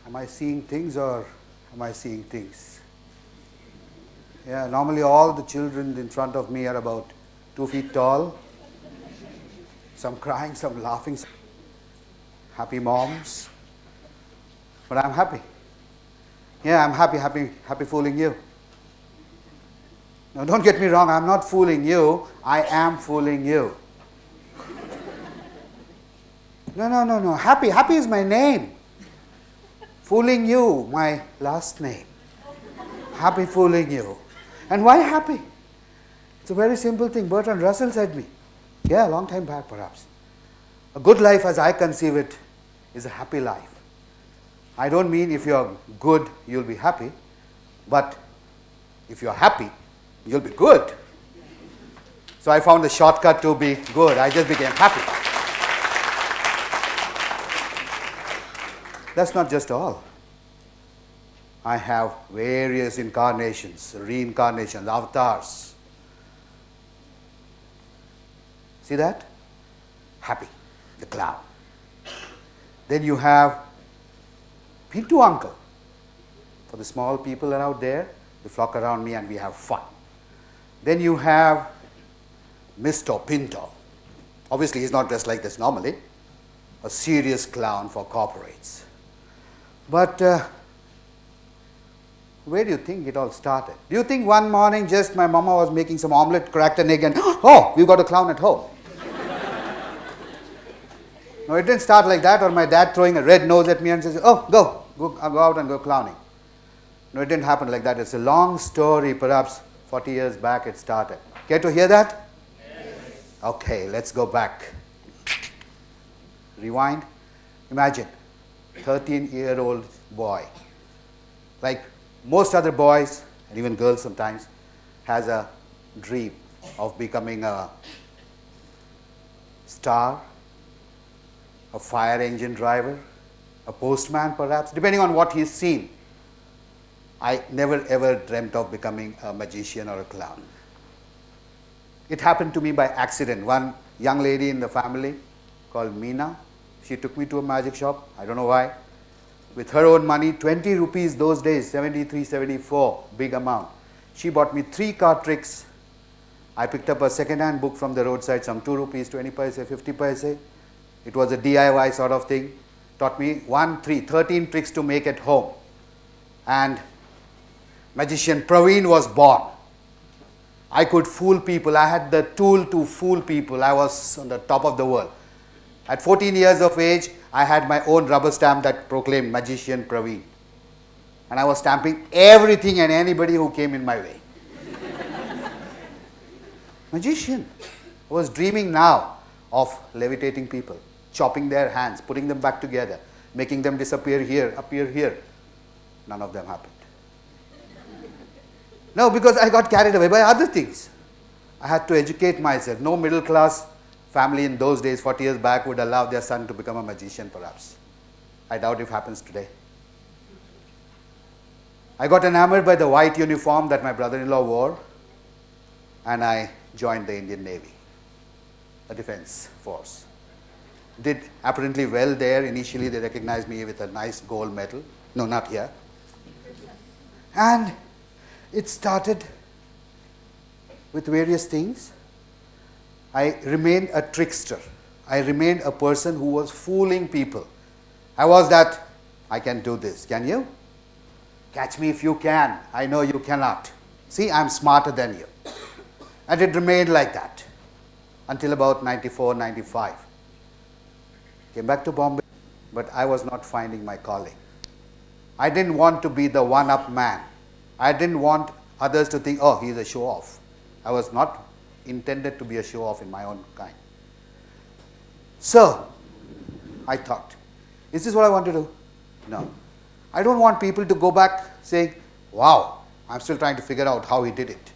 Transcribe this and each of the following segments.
Am I seeing things or am I seeing things? Yeah, normally all the children in front of me are about 2 feet tall. Some crying, some laughing. Happy moms. But I'm happy. Yeah, I'm happy fooling you. No, don't get me wrong, I'm not fooling you. I am fooling you. No. Happy is my name. Fooling you, my last name. Happy fooling you. And why happy? It's a very simple thing. Bertrand Russell said me. Yeah, a long time back perhaps. A good life as I conceive it is a happy life. I don't mean if you're good, you'll be happy. But if you're happy, you'll be good. So I found a shortcut to be good. I just became happy. That's not just all. I have various incarnations, reincarnations, avatars. See that? Happy, the clown. Then you have Pintu Uncle. For the small people out there, they flock around me and we have fun. Then you have Mr. Pinto. Obviously, he's not dressed like this normally. A serious clown for corporates. But where do you think it all started? Do you think one morning just my mama was making some omelette, cracked an egg and, oh, we've got a clown at home? No, it didn't start like that, or my dad throwing a red nose at me and says, oh, go out and go clowning. No, it didn't happen like that. It's a long story, perhaps 40 years back it started. Care to hear that? Yes. Okay, let's go back. Rewind. Imagine, 13-year-old boy, like most other boys, and even girls sometimes, has a dream of becoming a star, a fire engine driver, a postman perhaps, depending on what he's seen. I never ever dreamt of becoming a magician or a clown. It happened to me by accident. One young lady in the family called Meena, she took me to a magic shop, I don't know why. With her own money, 20 rupees those days, 73, 74, big amount. She bought me 3 card tricks. I picked up a second-hand book from the roadside, some 2 rupees, 20 paise, 50 paise. It was a DIY sort of thing. Taught me 13 tricks to make at home. And magician Pravin was born. I could fool people. I had the tool to fool people. I was on the top of the world. At 14 years of age, I had my own rubber stamp that proclaimed Magician Pravin. And I was stamping everything and anybody who came in my way. Magician. I was dreaming now of levitating people, chopping their hands, putting them back together, making them disappear here, appear here. None of them happened. No, because I got carried away by other things. I had to educate myself. No middle class family in those days, 40 years back, would allow their son to become a magician perhaps. I doubt if it happens today. I got enamored by the white uniform that my brother-in-law wore, and I joined the Indian Navy, a defense force. Did apparently well there. Initially they recognized me with a nice gold medal. No, not here. And it started with various things. I remained a trickster. I remained a person who was fooling people. I was that, I can do this. Can you? Catch me if you can. I know you cannot. See, I'm smarter than you. And it remained like that until about 94, 95. Came back to Bombay, but I was not finding my calling. I didn't want to be the one-up man. I didn't want others to think, oh, he's a show-off. I was not intended to be a show-off in my own kind. So, I thought, is this what I want to do? No. I don't want people to go back saying, wow, I'm still trying to figure out how he did it.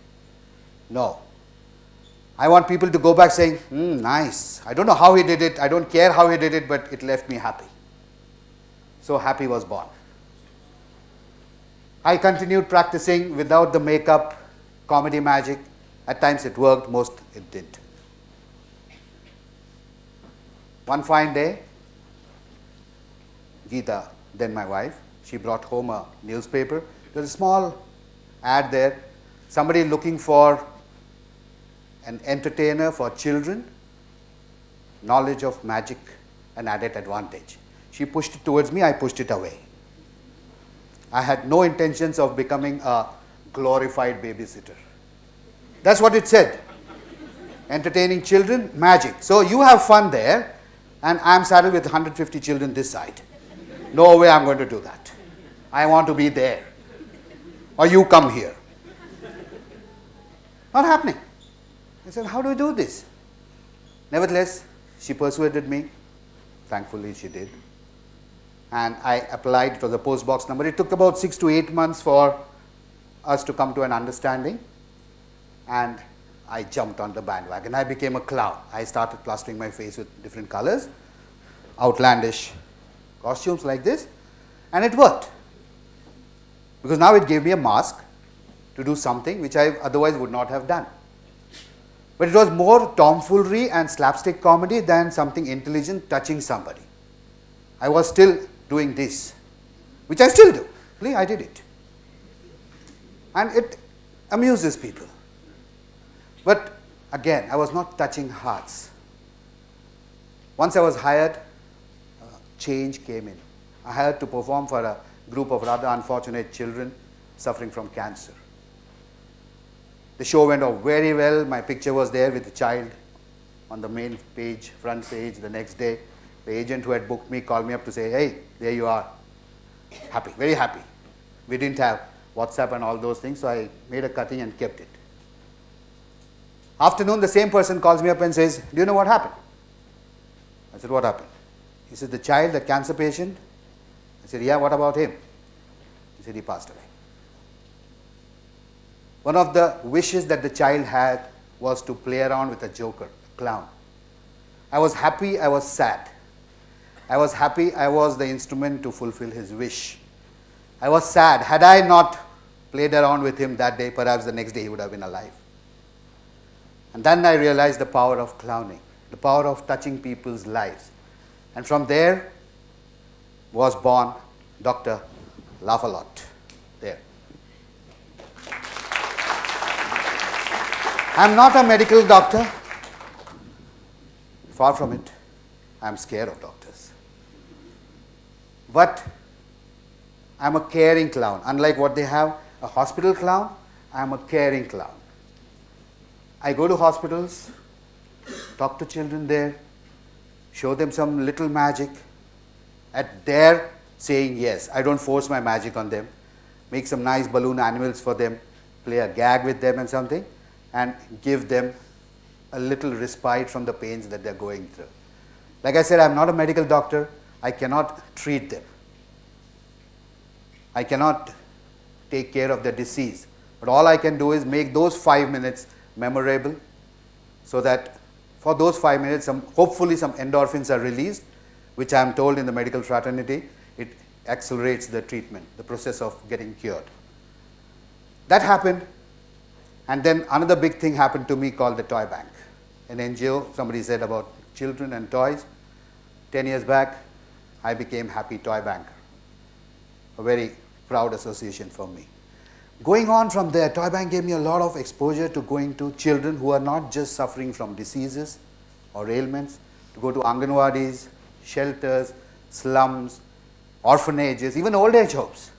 No. I want people to go back saying, nice. I don't know how he did it. I don't care how he did it, but it left me happy. So Happy was born. I continued practicing without the makeup, comedy magic. At times it worked, most it didn't. One fine day, Geeta, then my wife, She brought home a newspaper. There was a small ad there, somebody looking for an entertainer for children, knowledge of magic and added advantage. She pushed it towards me, I pushed it away. I had no intentions of becoming a glorified babysitter. That's what it said. Entertaining children, magic. So you have fun there, and I'm saddled with 150 children this side. No way I'm going to do that. I want to be there. Or you come here. Not happening. I said, how do we do this? Nevertheless, she persuaded me. Thankfully, she did. And I applied. It was a post box number. It took about 6 to 8 months for us to come to an understanding. And I jumped on the bandwagon. I became a clown. I started plastering my face with different colors, outlandish costumes like this, and it worked. Because now it gave me a mask to do something which I otherwise would not have done. But it was more tomfoolery and slapstick comedy than something intelligent touching somebody. I was still doing this, which I still do. I did it. And it amuses people. But again, I was not touching hearts. Once I was hired, change came in. I hired to perform for a group of rather unfortunate children suffering from cancer. The show went off very well. My picture was there with the child on the main page, front page. The next day, the agent who had booked me called me up to say, hey, there you are. Happy, very happy. We didn't have WhatsApp and all those things, so I made a cutting and kept it. Afternoon, the same person calls me up and says, do you know what happened? I said, what happened? He said, the child, the cancer patient. I said, yeah, what about him? He said, he passed away. One of the wishes that the child had was to play around with a joker, a clown. I was happy, I was sad. I was happy I was the instrument to fulfill his wish. I was sad. Had I not played around with him that day, perhaps the next day he would have been alive. And then I realized the power of clowning, the power of touching people's lives. And from there was born Dr. Laugh-A-Lot. There. I'm not a medical doctor. Far from it. I'm scared of doctors. But I'm a caring clown. Unlike what they have, a hospital clown, I'm a caring clown. I go to hospitals, talk to children there, show them some little magic. At their saying yes, I don't force my magic on them. Make some nice balloon animals for them, play a gag with them and something, and give them a little respite from the pains that they're going through. Like I said, I'm not a medical doctor. I cannot treat them. I cannot take care of their disease. But all I can do is make those 5 minutes memorable, so that for those 5 minutes, hopefully some endorphins are released, which I am told in the medical fraternity, it accelerates the treatment, the process of getting cured. That happened, and then another big thing happened to me called the Toy Bank. An NGO, somebody said about children and toys. 10 years back, I became Happy Toy Banker, a very proud association for me. Going on from there, Toy Bank gave me a lot of exposure to going to children who are not just suffering from diseases or ailments, to go to Anganwadis, shelters, slums, orphanages, even old age homes.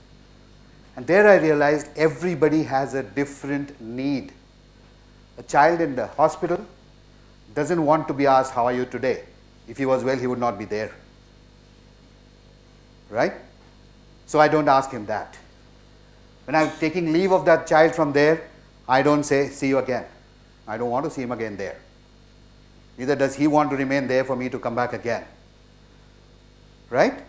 And there I realized everybody has a different need. A child in the hospital doesn't want to be asked, how are you today? If he was well, he would not be there. Right? So I don't ask him that. When I'm taking leave of that child from there, I don't say, see you again. I don't want to see him again there. Neither does he want to remain there for me to come back again. Right?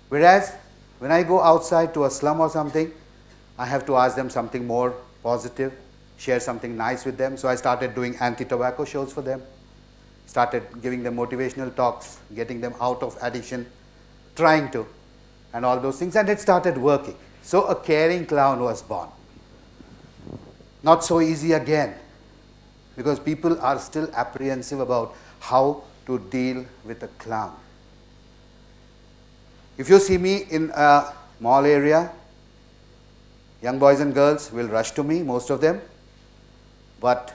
Whereas, when I go outside to a slum or something, I have to ask them something more positive, share something nice with them. So I started doing anti-tobacco shows for them, started giving them motivational talks, getting them out of addiction, trying to, and all those things, and it started working. So a caring clown was born. Not so easy again, because people are still apprehensive about how to deal with a clown. If you see me in a mall area, young boys and girls will rush to me, most of them, but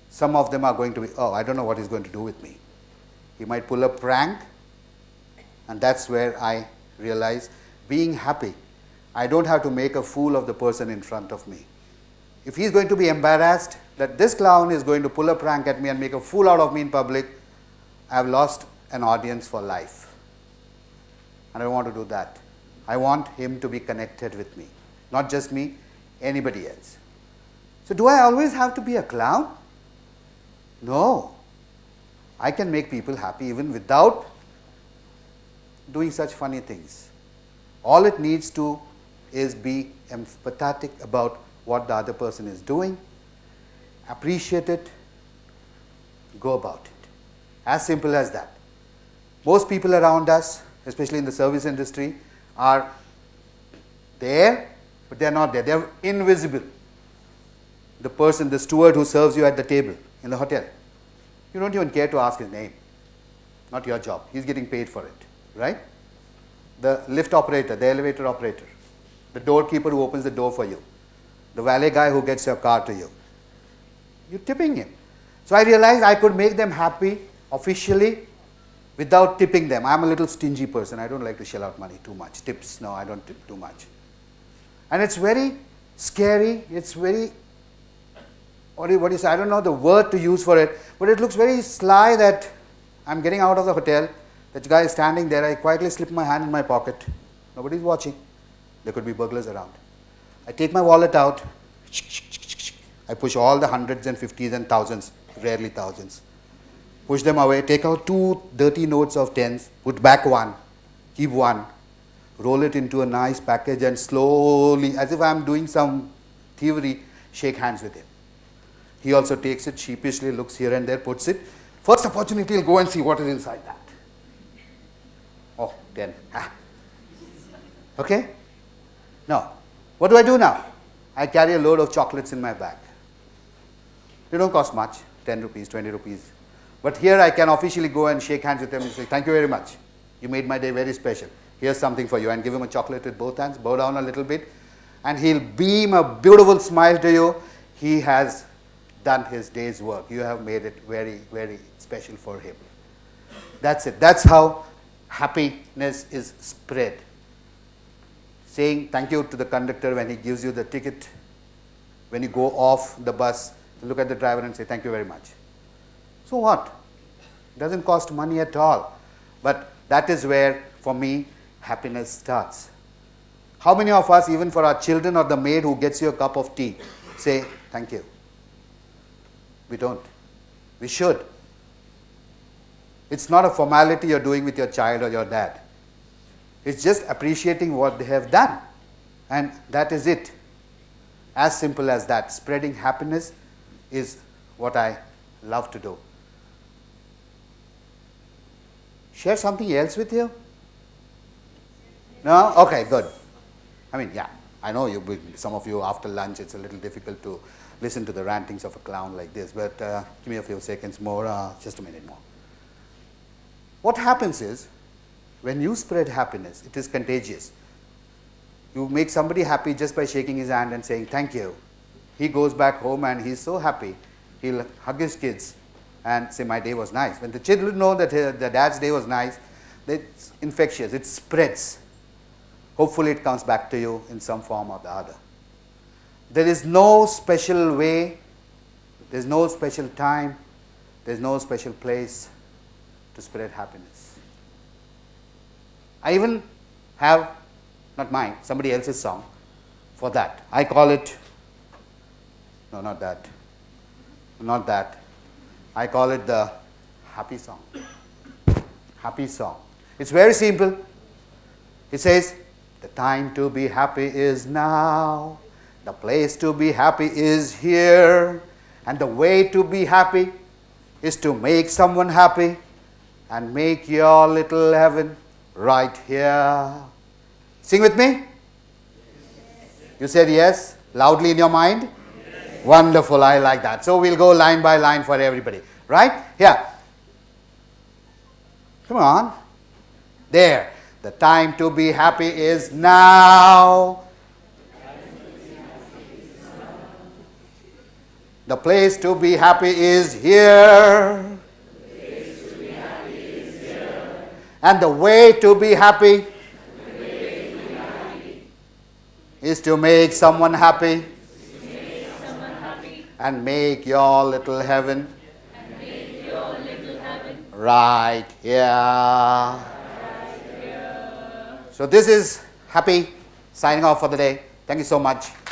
some of them are going to be, oh, I don't know what he's going to do with me. He might pull a prank, and that's where I realize being happy, I don't have to make a fool of the person in front of me. If he's going to be embarrassed that this clown is going to pull a prank at me and make a fool out of me in public, I've lost an audience for life. And I don't want to do that. I want him to be connected with me. Not just me, anybody else. So do I always have to be a clown? No. I can make people happy even without doing such funny things. All it needs to is be empathetic about what the other person is doing, appreciate it, go about it. As simple as that. Most people around us, especially in the service industry, are there, but they are not there. They are invisible. The person, the steward who serves you at the table in the hotel, you don't even care to ask his name. Not your job. He's getting paid for it, right? The lift operator, the elevator operator, the doorkeeper who opens the door for you, the valet guy who gets your car to you. You're tipping him. So I realized I could make them happy officially without tipping them. I'm a little stingy person. I don't like to shell out money too much. Tips, no, I don't tip too much. And it's very scary. It's very, what do you say? I don't know the word to use for it, but it looks very sly that I'm getting out of the hotel. That guy is standing there. I quietly slip my hand in my pocket. Nobody's watching. There could be burglars around. I take my wallet out. I push all the hundreds and fifties and thousands, rarely thousands. Push them away, take out 2 dirty notes of 10s, put back 1, keep 1, roll it into a nice package and slowly, as if I'm doing some thievery, shake hands with him. He also takes it sheepishly, looks here and there, puts it. First opportunity, he'll go and see what is inside that. Oh, 10. Okay? Now, what do I do now? I carry a load of chocolates in my bag. They don't cost much, 10 rupees, 20 rupees. But here I can officially go and shake hands with him and say, thank you very much. You made my day very special. Here's something for you. And give him a chocolate with both hands, bow down a little bit. And he'll beam a beautiful smile to you. He has done his day's work. You have made it very, very special for him. That's it. That's how happiness is spread. Saying thank you to the conductor when he gives you the ticket. When you go off the bus, look at the driver and say thank you very much. So what? It doesn't cost money at all. But that is where, for me, happiness starts. How many of us, even for our children or the maid who gets you a cup of tea, say thank you? We don't. We should. It's not a formality you're doing with your child or your dad. It's just appreciating what they have done. And that is it. As simple as that. Spreading happiness is what I love to do. Share something else with you? No? Okay, good. I mean, yeah, I know some of you after lunch, it's a little difficult to listen to the rantings of a clown like this, but give me a few seconds more, just a minute more. What happens is, when you spread happiness, it is contagious. You make somebody happy just by shaking his hand and saying thank you. He goes back home and he's so happy. He'll hug his kids and say my day was nice. When the children know that their dad's day was nice, it's infectious, it spreads. Hopefully it comes back to you in some form or the other. There is no special way, there's no special time, there's no special place to spread happiness. I even have, not mine, somebody else's song for that. I call it, no, not that, not that. I call it the happy song. Happy song. It's very simple. It says, the time to be happy is now. The place to be happy is here. And the way to be happy is to make someone happy and make your little heaven right here. Sing with me. You said yes, loudly in your mind? Yes. Wonderful, I like that. So we'll go line by line for everybody. Right? Yeah. Come on. There. The time to be happy is now. The place to be happy is here. And the way to be happy is to make someone happy and make your little heaven right here. So this is Happy signing off for the day. Thank you so much.